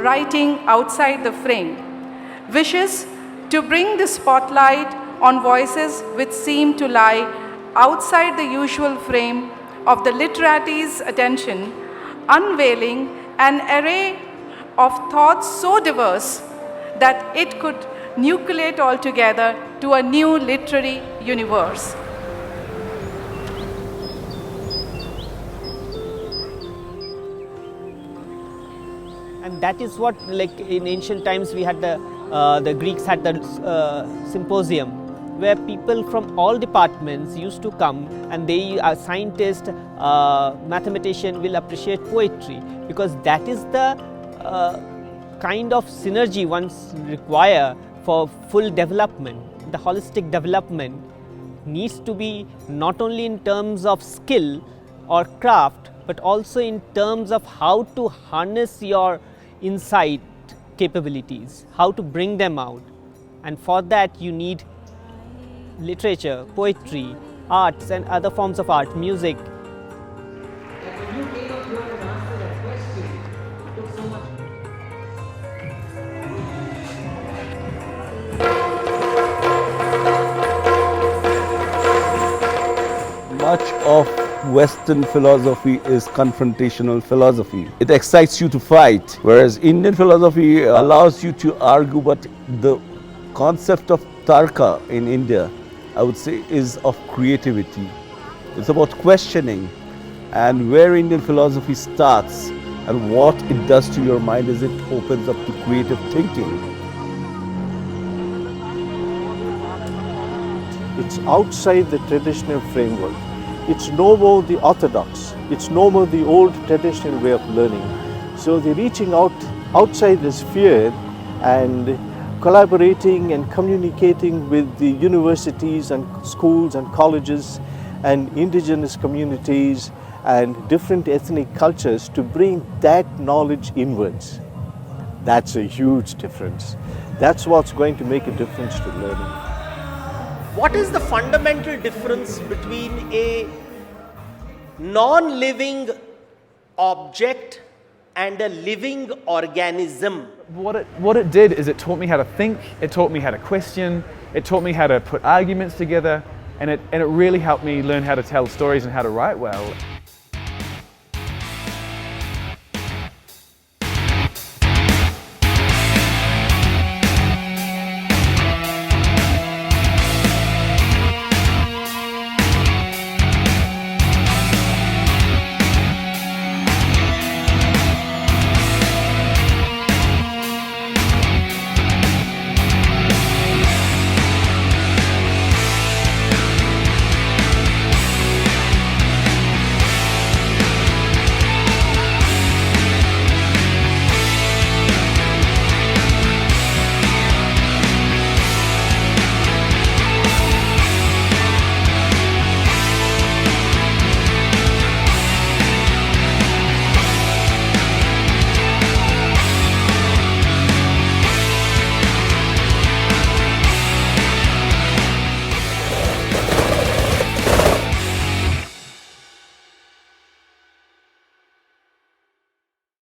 writing outside the frame, wishes to bring the spotlight on voices which seem to lie outside the usual frame of the literate's attention, unveiling an array of thoughts so diverse that it could nucleate altogether to a new literary universe. And that is what, like in ancient times, we had the Greeks had the symposium, where people from all departments used to come, and they, a scientist, mathematician, will appreciate poetry, because that is the kind of synergy one's require for full development. The holistic development needs to be not only in terms of skill or craft, but also in terms of how to harness your insight capabilities, how to bring them out. And for that you need literature, poetry, arts and other forms of art, music. Much of Western philosophy is confrontational philosophy. It excites you to fight, whereas Indian philosophy allows you to argue, but the concept of tarka in India, I would say, is of creativity. It's about questioning, and where Indian philosophy starts and what it does to your mind is it opens up to creative thinking. It's outside the traditional framework. It's no more the orthodox. It's no more the old traditional way of learning. So the reaching out outside the sphere and collaborating and communicating with the universities and schools and colleges and indigenous communities and different ethnic cultures to bring that knowledge inwards. That's a huge difference. That's what's going to make a difference to learning. What is the fundamental difference between a non-living object and a living organism? What it did is it taught me how to think, it taught me how to question, it taught me how to put arguments together, and it really helped me learn how to tell stories and how to write well.